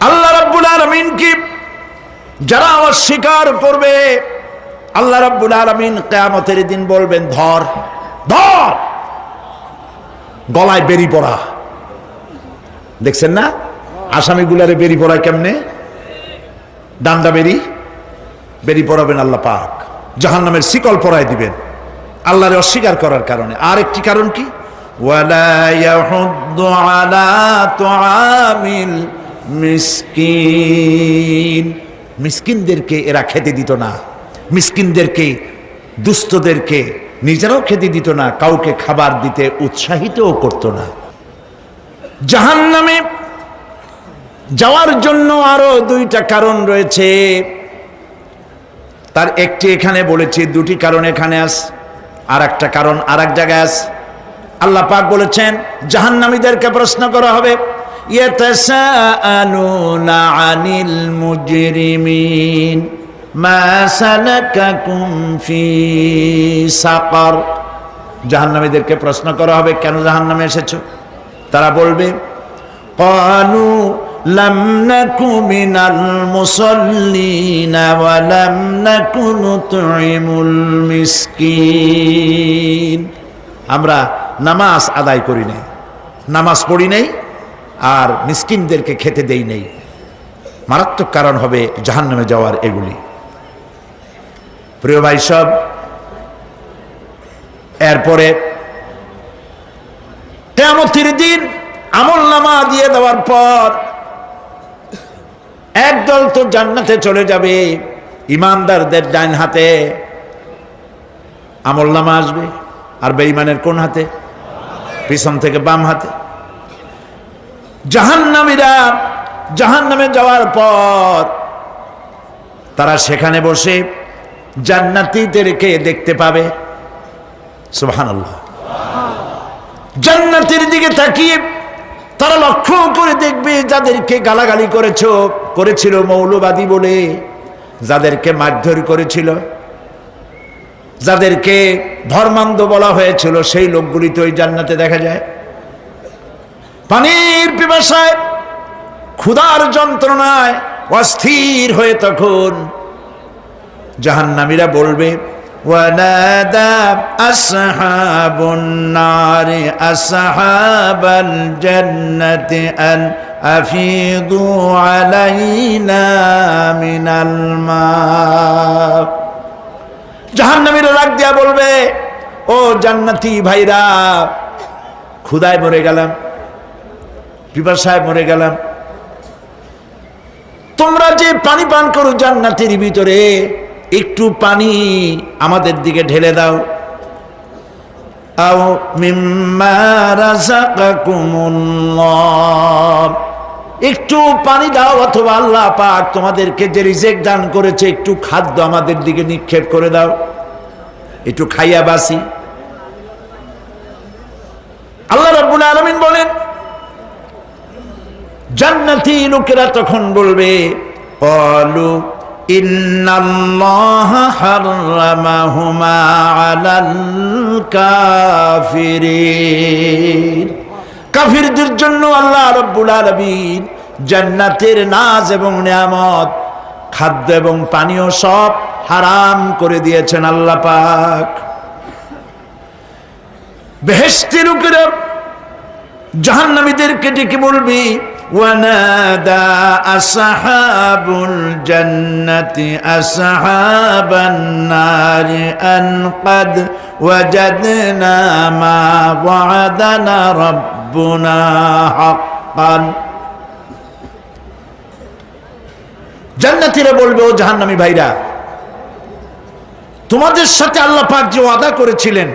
আল্লাহ রাব্বুল আলামিন কি যারা অস্বীকার করবে, আল্লাহ রাব্বুল আলামিন কিয়ামতের দিন বলবেন ধর ধর, গলায় বেরি পড়া। দেখছেন না আসামিগুলারে বেরি পড়ায় কেমনে? ডান্ডা বেরি পড়াবেন আল্লাহ পাক, জাহান্নামের শিকল পরায় দিবেন আল্লাহরে অস্বীকার করার কারণে। আর একটি কারণ কি? ওয়ালা ইয়াহুদ্দু আলা তুআমিল মিসকিন, মিসকিনদেরকে এরা খেতে দিত না, মিসকিনদেরকে দুস্থদেরকে নিজেরাও খেতে দিত না, কাউকে খাবার দিতে উৎসাহিতও করত না। জাহান্নামে যাওয়ার জন্য আরো দুইটা কারণ রয়েছে, তার একটি এখানে বলেছি, দুটি কারণ এখানে আছে, আর একটা কারণ আর এক জায়গায় আছে। আল্লাহ পাক বলেছেন জাহান্নামীদেরকে প্রশ্ন করা হবে, ইয়াতাসাআলুনা আনিল মুজরিমিন মা সালাকাকুম ফি সাকার। জাহান্নামীদেরকে প্রশ্ন করা হবে কেন জাহান্নামে এসেছো? তারা বলবে ক্বালু লাম নাকু মিনাল মুসাল্লিনা ওয়া লাম নাকু নুতঈমুল মিসকিন। আমরা নামাজ আদায় করি নাই, নামাজ পড়ি নাই, আর মিসকিনদেরকে খেতে দেই নাই। মারাত্মক কারণ হবে জাহান্নামে যাওয়ার এগুলি। প্রিয় ভাই সব, এরপরে কিয়ামতের দিন আমলনামা দিয়ে দেওয়ার পর একদল তো জান্নাতে চলে যাবে, ইমানদারদের ডান হাতে আমলনামা আসবে, আর বেঈমানের কোন হাতে? পিছন থেকে বাম হাতে। জাহান্নামীরা জাহান্নামে যাওয়ার পর তারা সেখানে বসে জান্নাতীদেরকে দেখতে পাবে। সুবহানাল্লাহ। জান্নাতের দিকে তাকিয়ে তারা লক্ষ্য করে দেখবে যাদেরকে গালাগালি করেছিল মৌলবাদী বলে, যাদেরকে মারধর করেছিল, যাদেরকে ধর্মান্ধ বলা হয়েছিল, সেই লোকগুলি তো ওই জান্নাতে দেখা যায়। পানির পিপাসায় ক্ষুধার যন্ত্রণায় অস্থির হয়ে তখন জাহান্নামীরা বলবে ওয়ানাদা আসহাবুন নারি আসহাবাল জান্নাতি আন আফিদু আলাইনা মিনাল মা। জাহান্নামীরা রাগ দিয়া বলবে, ও জান্নাতি ভাইরা, ক্ষুধায় মরে গেলাম, পিপাসায় মরে গেলাম, তোমরা যে পানি পান করো জান্নাতের ভিতরে, একটু পানি আমাদের দিকে ঢেলে দাও। আও মিম্মা রাযাকাকুমুল্লাহ, একটু পানি দাও, অথবা আল্লাহ পাক তোমাদেরকে যে রিজিক দান করেছে একটু খাদ্য আমাদের দিকে নিক্ষেপ করে দাও, একটু খাইয়া বাসি। আল্লাহ রাব্বুল আলামিন বলেন জান্নাতি লোকেরা তখন বলবে ক্বালু ইন্নাল্লাহা হাররামাহুমা আলাল কাফিরিন। কাফিরদের জন্য আল্লাহ রাব্বুল আলামিন জান্নাতের নাজ এবং নিয়ামত, খাদ্য এবং পানীয় সব হারাম করে দিয়েছেন আল্লাহ পাক। বেহেশতের লোকেরা জাহান্নামীদেরকে ডেকে বলবি ওয়ানাদা আসহাবুল জান্নাতি আসহাবান নারি আন ক্বাদ ওয়াজাদনা মা ওয়া'দানা রাব্বুনা হাক্কান। জান্নাতীরা বলবে, ও জাহান্নামী ভাইরা, তোমাদের সাথে আল্লাহ পাক যে ওয়াদা করেছিলেন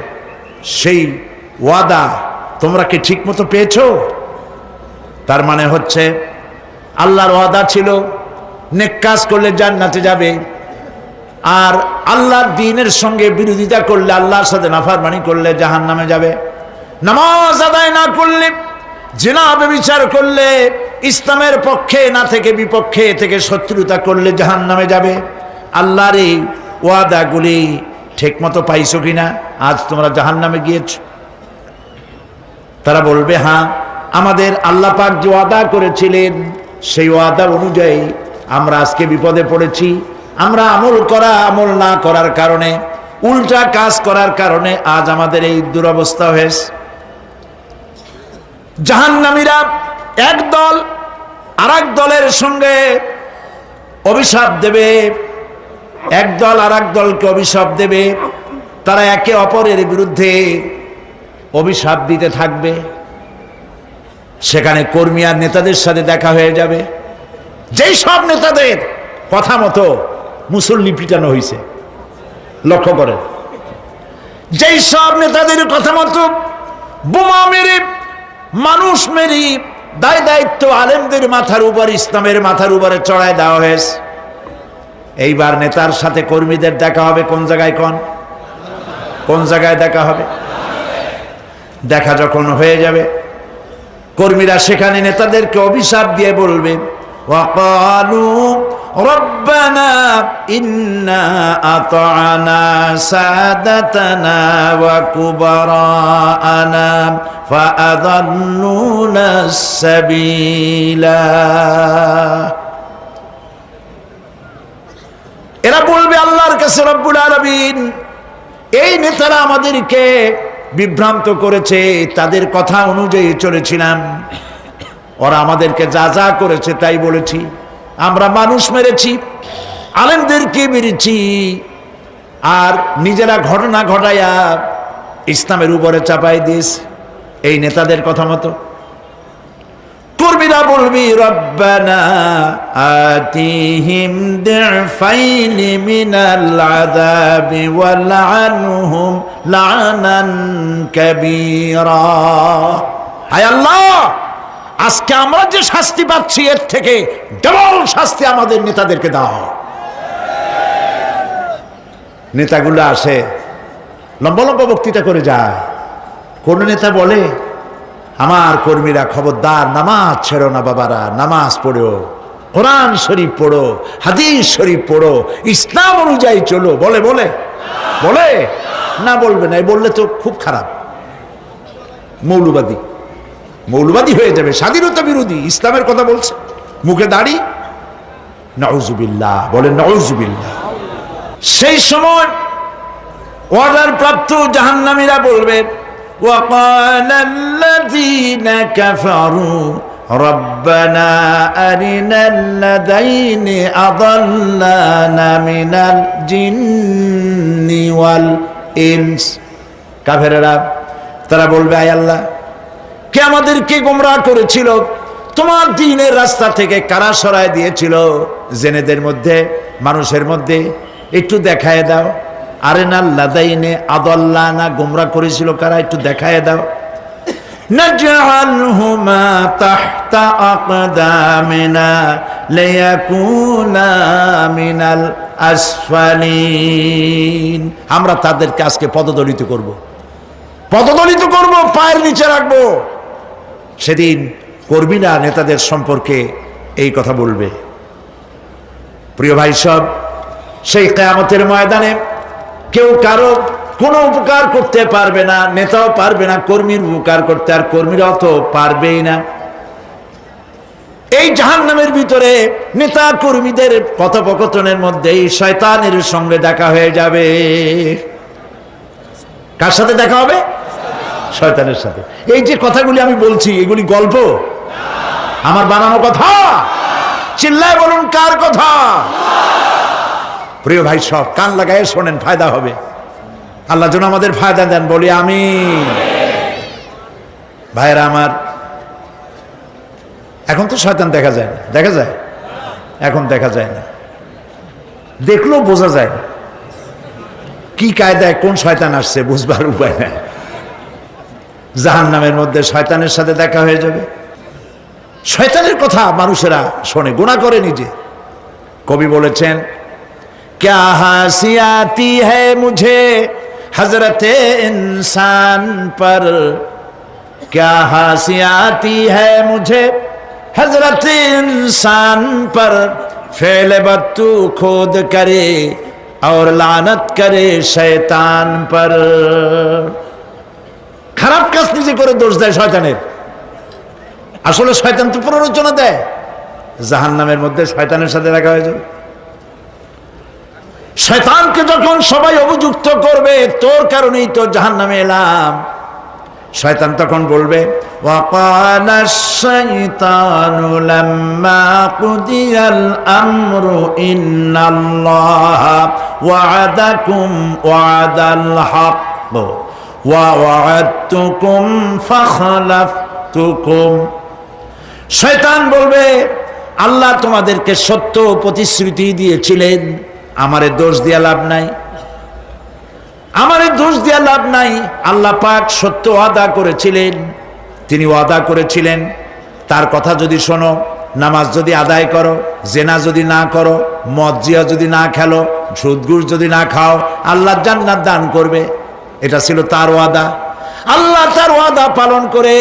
সেই ওয়াদা তোমরা কি ঠিক মতো পেয়েছো? তার মানে হচ্ছে আল্লাহর ওয়াদা ছিল নেক কাজ করলে জান্নাতে যাবে, আর আল্লাহর দ্বীনের সঙ্গে বিরোধিতা করলে, আল্লাহর সাথে নাফরমানি করলে জাহান্নামে যাবে। নামাজ আদায় না করলে, জিনা ব্যভিচার করলে, ইসলামের পক্ষে না থেকে বিপক্ষে থেকে শত্রুতা করলে জাহান্নামে যাবে। আল্লাহর এই ওয়াদাগুলি ঠিক মতো পাইছো কিনা? আজ তোমরা জাহান্নামে গিয়েছ। তারা বলবে, হ্যাঁ, আমাদের আল্লাহ পাক যে ওয়াদা করেছিলেন সেই ওয়াদা অনুযায়ী আমরা আজকে বিপদে পড়েছি। আমরা আমল না করার কারণে, উল্টা কাজ করার কারণে আজ আমাদের এই দুরবস্থা হয়েছে। জাহান্নামীরা এক দল আরেক দলের সঙ্গে অভিশাপ দেবে, এক দল আরেক দলকে অভিশাপ দেবে। তারা একে অপরের বিরুদ্ধে অভিশাপ দিতে থাকবে। সেখানে কর্মী আর নেতাদের সাথে দেখা হয়ে যাবে। যেই সব নেতাদের কথা মতো মুসল্লি পিটানো হয়েছে, লক্ষ্য করেন, যেই সব নেতাদের কথা মতো বোমা মেরে, মানুষ মেরে দায় দায়িত্ব আলেমদের মাথার উপর, ইসলামের মাথার উপরে চড়ায় দেওয়া হয়েছে। এইবার নেতার সাথে কর্মীদের দেখা হবে কোন জায়গায়? কোন জায়গায় দেখা হবে? দেখা যখন হয়ে যাবে, কর্মীরা সেখানে নেতাদেরকে অভিশাপ দিয়ে বলবে, ওয়াকালু রব্বানা ইন্না আতা'না সাদাতানা ওয়া কুবারানা ফাআযাল্লুনা সাবিলা। এরা বলবে আল্লাহর কাছে, রব্বুল আলামিন, এই নেতারা আমাদেরকে বিভ্রান্ত করেছে, তাদের কথা অনুযায়ী চলেছিলাম, ওরা আমাদেরকে যা যা করেছে তাই বলেছি। আমরা মানুষ মেরেছি, আলেমদেরকে মেরেছি, আর নিজেরা ঘটনা ঘটাইয়া ইসলামের উপরে চাপাই দিয়েছি এই নেতাদের কথা মতো। কর্মীরা বলবি, রব্বানা আতিহিম দিফাইনি মিনাল আযাবি ওয়ালআনহুম লা'নান কাবীরা। হায় আল্লাহ, আজকে আমরা যে শাস্তি পাচ্ছি এর থেকে ডবল শাস্তি আমাদের নেতাদেরকে দাও। নেতাগুলো আসে, লম্বা লম্বা বক্তৃতা করে যায়। কোন নেতা বলে, আমার কর্মীরা খবরদার, নামাজ ছেড়ো না বাবারা, নামাজ পড়ো, কোরআন শরীফ পড়ো, হাদিস শরীফ পড়ো, ইসলাম অনুযায়ী চলো। বলে বলে বলে না, বলবে না। বললে তো খুব খারাপ, মৌলবাদী হয়ে যাবে, স্বাধীনতা বিরোধী। ইসলামের কথা বলছে, মুখে দাড়ি, নাউজুবিল্লাহ, বলে নাউজুবিল্লাহ। সেই সময় অর্ডার প্রাপ্ত জাহান্নামীরা বলবে, وقال الذين كفروا ربنا أرنا الذين أضلانا من الجن والإنس। কাফেররা তারা বলবে, আয় আল্লাহ, কে আমাদেরকে গোমরাহ করেছিল, তোমার দ্বীনের রাস্তা থেকে কারা সরায় দিয়েছিল, জেনেদের মধ্যে, মানুষের মধ্যে একটু দেখায় দাও। আরেনাল লাদাইনে আদাল্লানা, গোমরাহ করেছিল কারা, একটু দেখায় দাও। নাজআলহুমা তাহতা আকদামিনা লিয়াকুনা মিনাল আসফালিন। আমরা তাদেরকে আজকে পদদলিত করব, পায়ের নিচে রাখবো। সেদিন কর্মীরা নেতাদের সম্পর্কে এই কথা বলবে। প্রিয় ভাই সব, সেই কিয়ামতের ময়দানে কেউ কারো কোনো উপকার করতে পারবে না, নেতাও পারবে না কর্মীর উপকার করতে, আর কর্মীরাও তো পারবেই না। এই জাহান্নামের ভিতরে নেতা কর্মীদের কথোপকথনের মধ্যেই শয়তানের সঙ্গে দেখা হয়ে যাবে। কার সাথে দেখা হবে? শয়তানের সাথে। এই যে কথাগুলি আমি বলছি, এগুলি গল্প, আমার বানানো কথা? চিল্লায় বলুন, কার কথা? প্রিয় ভাই সব, কান লাগায় শোনেন, ফায়দা হবে। আল্লাহ যেন আমাদের ফায়দা দেন, বলি আমিন। ভাইরা আমার, এখন তো শয়তান দেখা যায় না, দেখা যায়? এখন দেখা যায় না, দেখলেও বোঝা যায় না কি কায়দায় কোন শয়তান আসছে, বুঝবার উপায় নাই। জাহান্নামের মধ্যে শয়তানের সাথে দেখা হয়ে যাবে। শয়তানের কথা মানুষেরা শোনে, গুনাহ করে নিজে। কবি বলেছেন, क्या हंसी आती है मुझे हजरत इंसान पर, क्या हंसी आती है मुझे हजरत इंसान पर, फेल बत्तू खोद करे और लानत करे शैतान पर। খারাপ কাজ নিজে করে দোষ দেয় শয়তানের। আসলে শয়তান তো প্ররোচনা দেয়, জাহান্নামের মধ্যে শয়তানের সাথে দেখা হয়ে যাবে। শয়তানকে যখন সবাই অভিযুক্ত করবে, তোর কারণেই তো জাহান্নামে এলাম, শয়তান তখন বলবে ওয়াকালা শাইতানু লাম্মা কুদিয়াল আমরু ইন্নাল্লাহা ওয়া'আদাকুম ওয়া'দাল হক ওয়া ওয়া'আদতুকুম ফাখলাফতুকুম। শয়তান বলবে আল্লাহ তোমাদেরকে সত্য প্রতিশ্রুতি দিয়েছিলেন, আমারে দোষ দিয়া লাভ নাই, আমারে দোষ দিয়া লাভ নাই। আল্লাহ পাক সত্য ওয়াদা করেছিলেন, তিনি ওয়াদা করেছিলেন তার কথা যদি শোনো, নামাজ যদি আদায় করো, জেনা যদি না করো, মদ জিয়া যদি না খেলো, সুদ ঘুষ যদি না খাও, আল্লাহ জান্নাত দান করবে। এটা ছিল তার ওয়াদা। আল্লাহ তার ওয়াদা পালন করে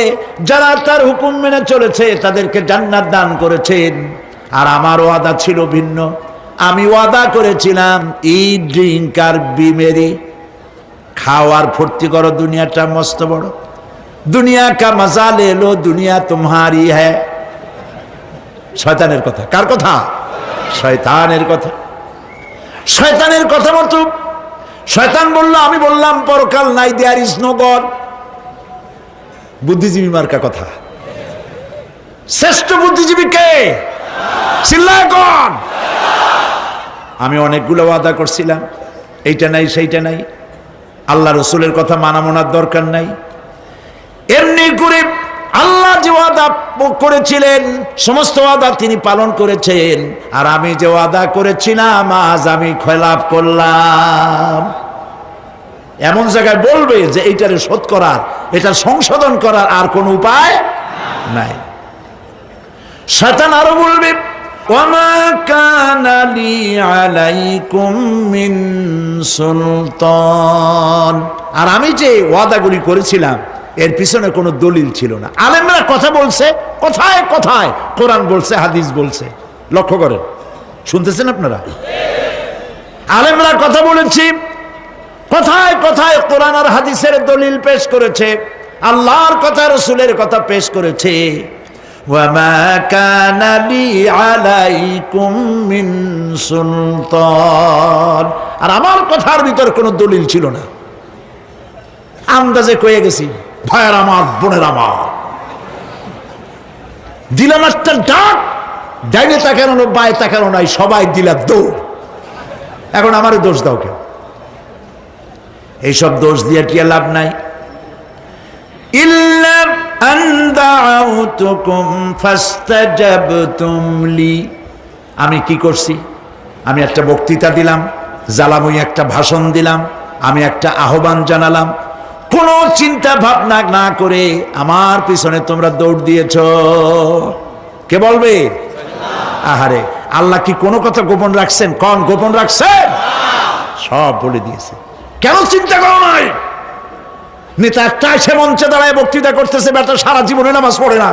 যারা তার হুকুম মেনে চলেছে তাদেরকে জান্নাত দান করেছেন। আর আমার ওয়াদা ছিল ভিন্ন। আমি ওয়াদা করেছিলাম ইট ড্রিঙ্ক আর বি মেরি, খাওয়ার ফুর্তি করো, দুনিয়াটা মস্ত বড়, দুনিয়া কা মজা লে লো, দুনিয়া তোমারি হ্যায়। শয়তানের কথা। কার কথা? শয়তানের কথা। শয়তানের কথা মতো শয়তান বলল, আমি বললাম পরকাল নাই, দেয়ার ইজ নো গড। বুদ্ধিজীবী মার্কা কথা। শ্রেষ্ঠ বুদ্ধিজীবী কে? চিল্লায় কোন? আমি অনেকগুলো ওয়াদা করছিলাম, এইটা নাই সেইটা নাই, আল্লাহ রসুলের কথা মানা মনার দরকার নাই। এমনি করে আল্লাহ যে ওয়াদা করেছিলেন সমস্ত ওয়াদা তিনি পালন করেছেন, আর আমি যে ওয়াদা করেছিলাম আজ আমি খেলাফ করলাম। এমন জায়গায় বলবে যে এইটারে শোধ করার, এটার সংশোধন করার আর কোনো উপায় নাই। শয়তান আরো বলবে ওয়ামা কানা লি আলাইকুম মিন সুলতান, আর আমি যে ওয়াদাগুলি করেছিলাম এর পিছনে কোনো দলিল ছিল না। আলেমরা কথা বলছে, কথায় কথায় কোরআন বলছে, হাদিস বলছে। লক্ষ্য করেন, শুনতেছেন আপনারা? আলেমরা কথা বলেছি, কথায় কথায় কোরআন আর হাদিসের দলিল পেশ করেছে, আল্লাহর কথা রসুলের কথা পেশ করেছে। ওয়ামা কানা লি আলাইকুম মিন সুলতান, আর আমার কথার ভিতর কোনো দলিল ছিল না। আন্দাজে কয়ে গেছি, ভাইয়ের আমার, বোনের আমার, দিলাম একটা ডাক, ডাইনে তাকানো বায়ে তাকানো নাই, সবাই দিলা দৌড়। এখন আমারে দোষ দাও কেউ? এইসব দোষ দিয়ে কি লাভ নাই। ইল্লা আন দাউতুকুম ফাস্তাজাবতুম লি, আমি কি করছি? আমি একটা বক্তৃতা দিলাম, জ্বালাময়ী একটা ভাষণ দিলাম, আমি একটা আহ্বান জানালাম, কোনো চিন্তা ভাবনা না করে আমার পিছনে তোমরা দৌড় দিয়েছ। কে বলবে? আহারে, আল্লাহ কি কোনো কথা গোপন রাখছেন? কোন গোপন রাখছেন? সব বলে দিয়েছে। কেন চিন্তা করো নাই? নেতা একটা এসে মঞ্চে দাঁড়ায় বক্তৃতা করতেছে, বেটা সারা জীবনে নামাজ পড়ে না,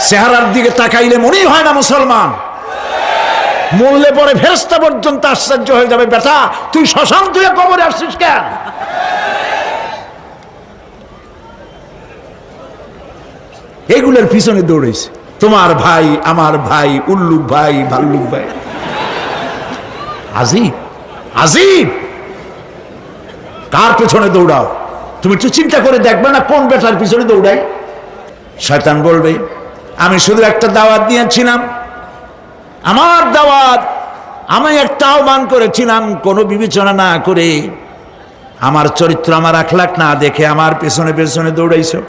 চেহারার দিকে তাকাইলে মনেই হয় না মুসলমান, মরলে পরে ফেরেশতা পর্যন্ত আশ্চর্য হয়ে যাবে, বেটা তুই শ্মশান তুই কবরে আসছিস কেন? এগুলোর পিছনে দৌড়েছে তোমার ভাই, আমার ভাই, উল্লুক ভাই, ভাল্লুক ভাই। আজিব আজিব, কার পেছনে দৌড়াও? তুমি একটু চিন্তা করে দেখবে না কোন বেটার পিছনে দৌড়াই? শয়তান বলবে আমি শুধু একটা দাওয়াত দিয়েছিলাম, আমার দাওয়াত, আমি একটা আহ্বান করেছিলাম, কোনো বিবেচনা না করে, আমার চরিত্র, আমার আখলাক না দেখে আমার পেছনে পেছনে দৌড়াইছো।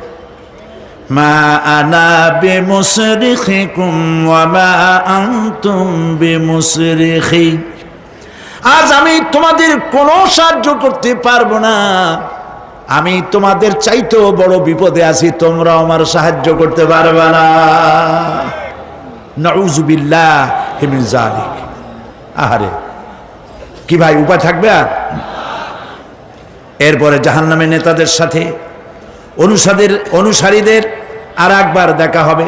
মা আনা বিমুসরিখিকুম ওয়া মা আনতুম বিমুসরিখি, আজ আমি তোমাদের কোনো সাহায্য করতে পারবো না, আমি তোমাদের চাইতেও বড় বিপদে আছি, তোমরা আমার সাহায্য করতে পারবে না। নাউযু বিল্লাহি মিন যালিক। আহারে, কি ভাই উপায় থাকবে আর? এরপরে জাহান্নামের নেতাদের সাথে অনুসারীদের আর একবার দেখা হবে।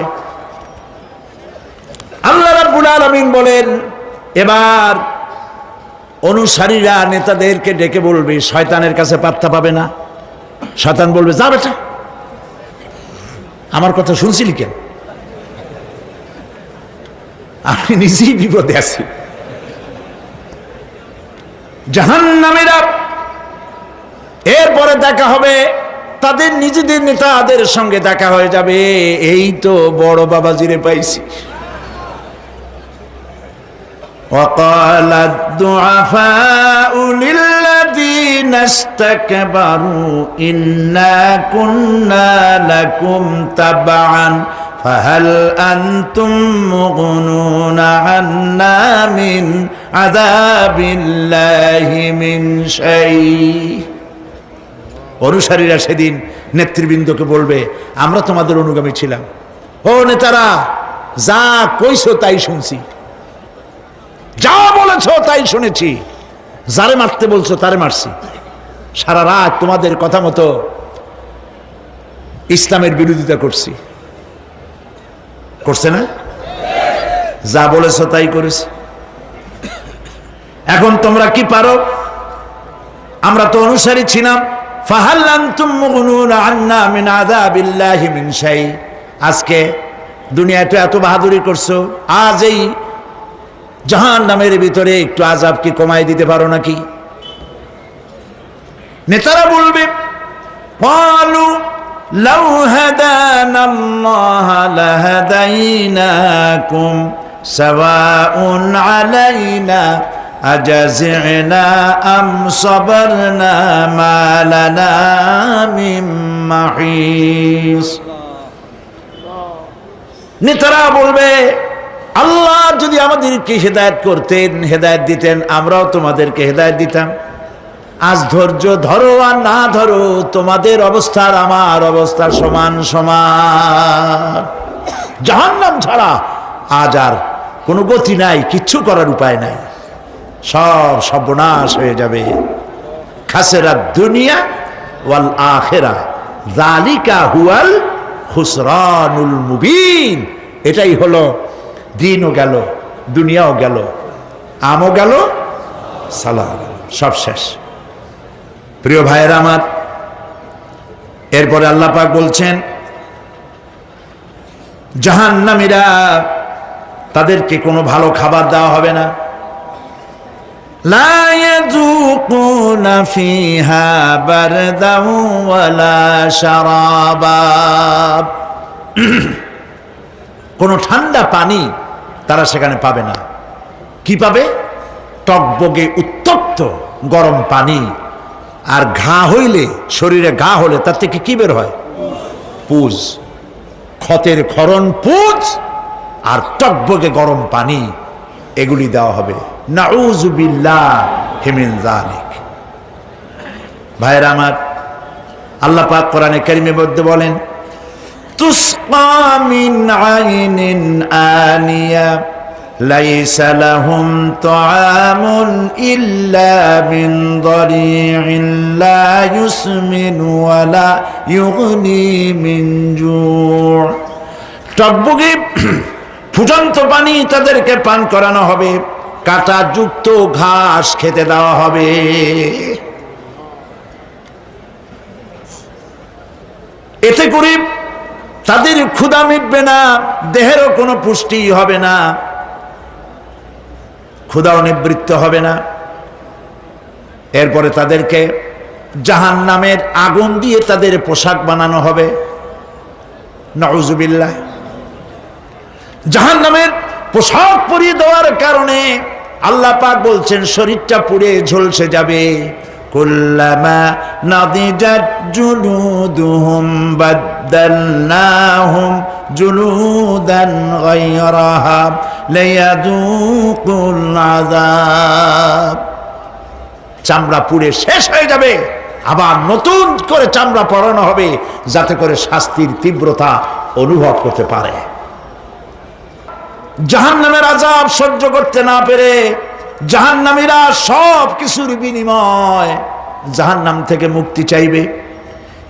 আল্লাহ রাব্বুল আলামিন বলেন, এবার অনুসারীরা নেতাদেরকে ডেকে বলবে, শয়তানের কাছে পাত্তা পাবে না। শয়তান বলবে, যা বেটা, আমার কথা শুনছিলি কেন? আমি নিজেই বিপদে আছি। জাহান্নামীরা এরপরে দেখা হবে তাদের নিজেদের নেতাদের সঙ্গে দেখা হয়ে যাবে, এই তো বড় বাবাজিরে পাইছি। وقال الضعفاء للذين استكبروا إنا كنا لكم تبعا فهل أنتم مغنون عنا من عذاب الله من شيء। অনুসারীরা সেদিন নেতৃবৃন্দকে বলবে, আমরা তোমাদের অনুগামী ছিলাম, ও নেতারা যা কইছো তাই শুনছি, যা বলেছো তাই শুনেছি, যারে মারতে বলছো তারে মারছি, সারা রাত তোমাদের কথা মতো ইসলামের বিরোধিতা করছি। করছে না? যা বলেছো তাই করেছি। এখন তোমরা কি পারো? আমরা তো অনুসারী ছিলাম। ফাহাল আনতুম মুগনুনা আন্না মিন আযাবিল্লাহি মিন শাই। আজকে দুনিয়াতে এত বাহাদুরি করছো, আজ এই জাহান্নামের ভিতরে একটু আযাব কি কমাই দিতে পারো নাকি? নেতারা বলবে, ক্বালু লাউ হাদানাল্লাহু লাহাদাইনাকুম সাওয়াউন আলাইনা আজাজি'না আম সাবারনা মা লানা মিন মাহিস। নেতারা বলবে, আল্লাহ যদি আমাদেরকে হেদায়েত করতেন, হেদায়েত দিতেন, আমরাও তোমাদেরকে হেদায়েত দিতাম। আজ ধৈর্য ধরো আর না ধরো, তোমাদের অবস্থার আমার অবস্থার সমান সমান। জাহান্নাম ছাড়া আজ আর কোনো গতি নাই, কিচ্ছু করার উপায় নাই, সব সর্বনাশ হয়ে যাবে। খাসিরাত দুনিয়া ওয়াল আখিরা যালিকা হুয়াল খুসরানুল মুবিন। এটাই হলো, দিনও গেল, দুনিয়াও গেল, আমও গেল, সালাম, সব শেষ। প্রিয় ভাইয়েরা আমার, এরপরে আল্লাহ পাক বলছেন, জাহান্নামীরা তাদেরকে কোনো ভালো খাবার দেওয়া হবে না। লা ইয়াযুকুনা ফিহা বারদান ওয়ালা শারাবা। কোনো ঠান্ডা পানি তারা সেখানে পাবে না। কি পাবে? টকবগে উত্তপ্ত গরম পানি। আর ঘা হইলে, শরীরে ঘা হলে তার থেকে কি বের হয়? পুজ, ক্ষতের ক্ষরণ পুজ আর টকবগে গরম পানি, এগুলি দেওয়া হবে। নাউযু বিল্লাহি মিন যালিক। ভাইরা আমার, আল্লাহ পাক কোরআনে কারীমের মধ্যে বলেন, তুসকা মিন আইনিন আনিয়া লাইসা লাহুম তুআমুন ইল্লা মিন দারি'in লা ইউসমিনু ওয়া লা ইউগনি মিন জু'। টকবগে ফুটন্ত পানি তাদেরকে পান করানো হবে, কাঁটা যুক্ত ঘাস খেতে দেওয়া হবে। এতে করে তাদের ক্ষুধা মিটবে না, দেহেরও কোনো পুষ্টি হবে না, ক্ষুধাও নিবৃত্ত হবে না। এরপরে তাদেরকে জাহান্নামের আগুন দিয়ে তাদের পোশাক বানানো হবে। নাউযুবিল্লাহ। জাহান্নামের পোশাক পরিয়ে দেওয়ার কারণে আল্লাহ পাক বলছেন শরীরটা পুড়ে ঝলসে যাবে। কুল্লামা নাদিজাত জুলুদুহুম বাদদালনাহুম জুলুদান গায়রাহা লিয়াযুকুল আযাব। চামড়া পুড়ে শেষ হয়ে যাবে, আবার নতুন করে চামড়া পরানো হবে, যাতে করে শাস্তির তীব্রতা অনুভব করতে পারে। জাহান্নামের আযাব সহ্য করতে না পেরে জাহান্নামীরা সব কিছুর বিনিময় জাহান্নাম থেকে মুক্তি চাইবে।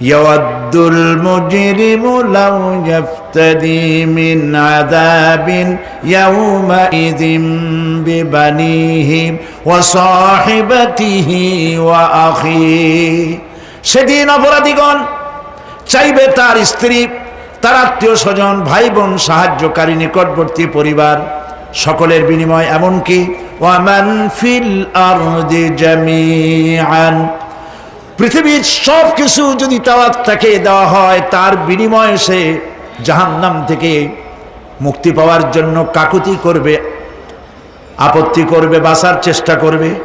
ইয়াওয়াদ্দুল মুজরিমু লাউ ইয়াফতাদি মিন আযাবিন ইয়াওমাইযিন বিবানিহি ওয়া সাহিবাতিহি ওয়া আখিহি। সেদিন অপরাধীগণ চাইবে তার স্ত্রী, তার আত্মীয় স্বজন, ভাই বোন, সাহায্যকারী, নিকটবর্তী পরিবার সকলের বিনিময়, এমনকি ওয়ামান ফিল আরদি জামিআন, পৃথিবীর সব কিছু যদি তাওয়াতটাকে দেওয়া হয়, তার বিনিময়ে সে জাহান্নাম থেকে মুক্তি পাওয়ার জন্য কাকুতি করবে, আপত্তি করবে, বাঁচার চেষ্টা করবে।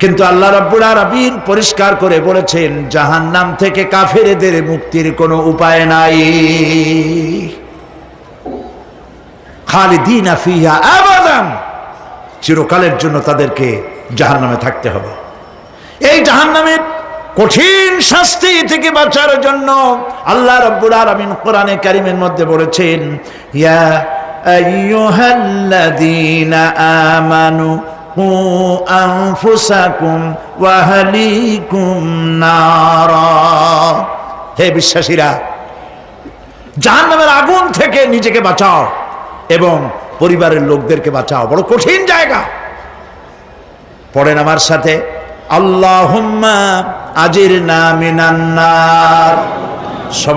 কিন্তু আল্লাহ রাব্বুল আলামিন পরিষ্কার করে বলেছেন, জাহান্নাম থেকে কাফেরদের মুক্তির কোনো উপায় নাই। খালিদিনা ফিহা আবাদান, চিরকালের জন্য তাদেরকে জাহান্নামে থাকতে হবে। এই জাহান্নামের কঠিন শাস্তি থেকে বাঁচার জন্য আল্লাহ রাব্বুল আলামিন কোরআনে কারীমের মধ্যে বলেছেন, ইয়া আইয়ুহাল্লাযীনা আমানু কু আনফুসাকুম ওয়া আহলিকুম নারা, হে বিশ্বাসীরা, জাহান্নামের আগুন থেকে নিজেকে বাঁচাও এবং পরিবারের লোকদেরকে বাঁচাও। বড় কঠিন জায়গা। পড়েন আমার সাথে, আল্লাহুম্মা আজিরনা মিনান নার। সবাই